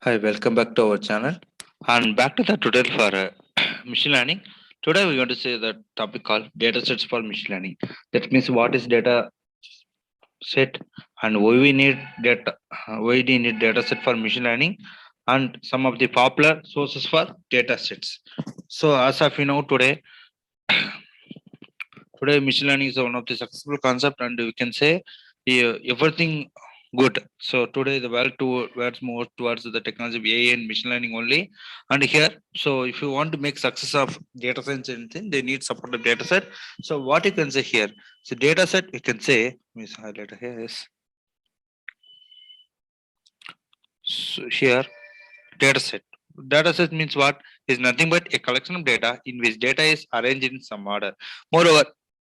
Hi, welcome back to our channel and back to the tutorial for machine learning. Today we're going to say the topic called data sets for machine learning. That means what is data set and why we need data, why do you need data set for machine learning and some of the popular sources for data sets. So as of you know today machine learning is one of the successful concept and we can say everything good. So today the world towards more towards the technology of AI and machine learning only. And here, so if you want to make success of data science anything, they need support of data set. So what you can say here, so data set you can say, let me highlight here is, so here data set. Data set means what? Is nothing but a collection of data in which data is arranged in some order. Moreover,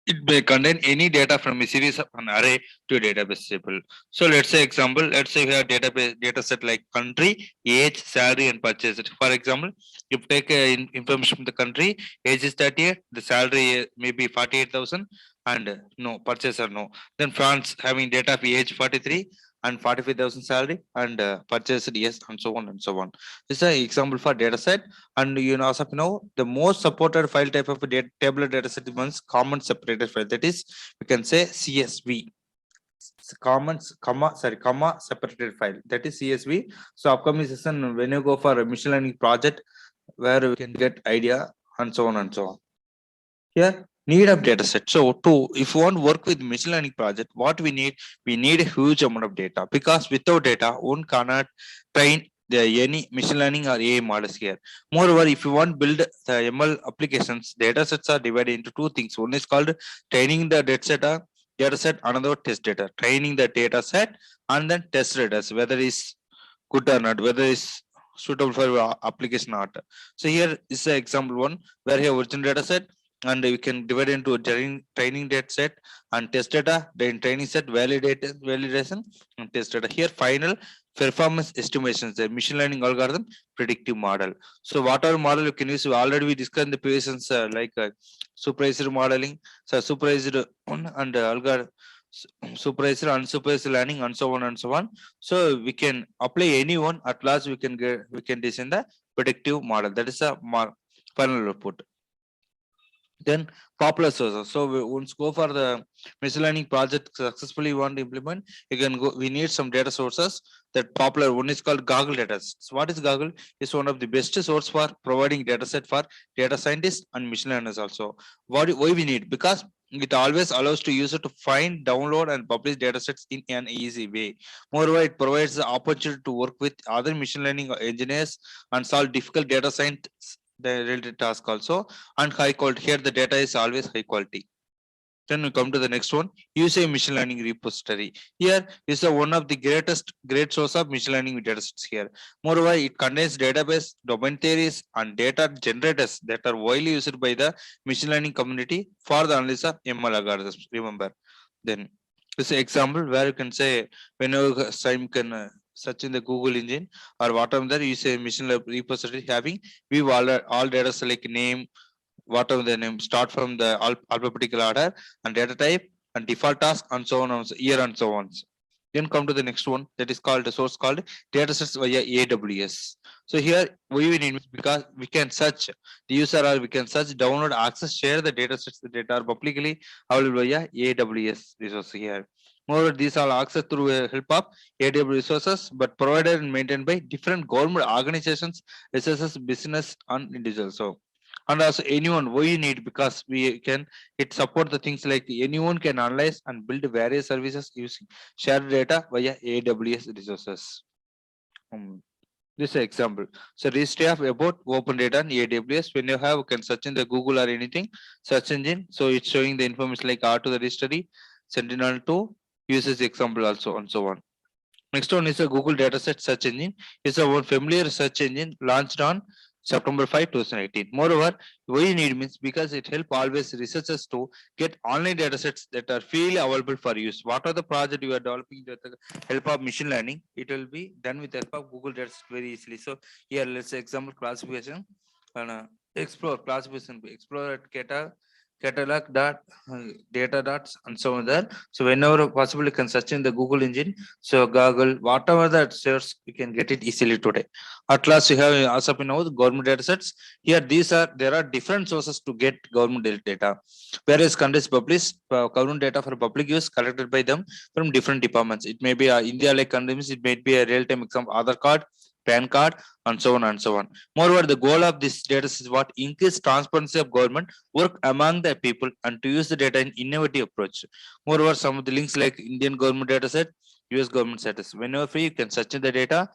it may contain any data from a series of an array to a database table. So let's say example, let's say we have database data set like country, age, salary, and purchase. For example, you take information from the country, age is 38, the salary maybe 48,000, and no purchaser no. Then France having data of age 43 and 45,000 salary and purchased yes, and so on and so on. This is an example for data set. And you know, as of now, the most supported file type of a tabular data set is common separated file. That is, we can say CSV. Comma separated file. That is CSV. So upcoming session, when you go for a machine learning project, where we can get idea and so on and so on. Here, need of data set. So if you want to work with machine learning project, what we need a huge amount of data, because without data, one cannot train any machine learning or AI models here. Moreover, if you want to build the ML applications, data sets are divided into two things. One is called training the data set, another test data. Training the data set and then test data, whether it's good or not, whether it's suitable for application or not. So here is the example one where here original data set, and we can divide into a training data set and test data, then training set validation and test data. Here final performance estimations, the machine learning algorithm predictive model. So whatever model you can use, already we discussed in the previous like supervised modeling, so supervised and algorithm, supervised, unsupervised learning, and so on and so on. So we can apply any one. At last, we can design the predictive model. That is a final output. Then popular sources. So we once go for the machine learning project successfully you want to implement, you can go. We need some data sources. That popular one is called Google data. So what is Google? It's one of the best source for providing data set for data scientists and machine learners also. Why we need? Because it always allows to user to find, download, and publish datasets in an easy way. Moreover, it provides the opportunity to work with other machine learning engineers and solve difficult data science the related task also, and high quality. Here the data is always high quality. Then we come to the next one. Use a machine learning repository. Here is the one of the great source of machine learning datasets here. Moreover, it contains database, domain theories, and data generators that are widely used by the machine learning community for the analysis of ML algorithms. Remember, then this is an example where you can say whenever you can search in the Google engine or whatever there, you say machine learning repository having view all data like name, whatever the name, start from the alphabetical order and data type and default task and so on and so, year and so on. Then come to the next one, that is called the source called datasets via AWS. So here we need, because we can search the user, or we can search, download, access, share the datasets. The data are publicly available via AWS resource here. Moreover, these are accessed through help of AWS resources, but provided and maintained by different government organizations, resources, business, and individuals. So, and also anyone we need, because we can, it support the things like anyone can analyze and build various services using shared data via AWS resources. This is an example. So registry of about open data in AWS. When you have, you can search in the Google or anything search engine, so it's showing the information like R to the registry, Sentinel-2 uses example also, and so on. Next one is a Google Dataset search engine. It's a one familiar search engine launched on September 5, 2018. Moreover, why you need means because it helps always researchers to get online datasets that are freely available for use. What are the project you are developing with the help of machine learning? It will be done with the help of Google Dataset very easily. So here let's say example classification and explore classification, explore data catalog dot data dots and so on there. So whenever possible, you can search in the Google engine. So Google, whatever that search, you can get it easily today. At last, you have as of now the government data sets. Here, there are different sources to get government data. Various countries publish government data for public use collected by them from different departments. It may be India like countries, it may be a real-time example, Aadhaar card, PAN card, and so on and so on. Moreover, the goal of this data is what increase transparency of government work among the people and to use the data in innovative approach. Moreover, some of the links like Indian government data set, US government status. Whenever free, you can search in the data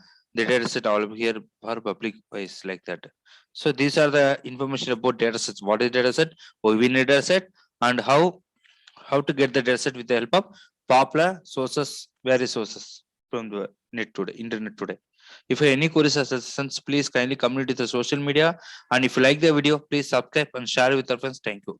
set all over here for public wise like that. So these are the information about data sets. What is data set? Why we need data set, and how to get the data set with the help of popular sources, various sources from the net today, internet today. If you have any queries or suggestions, please kindly communicate with the social media. And if you like the video, please subscribe and share with your friends. Thank you.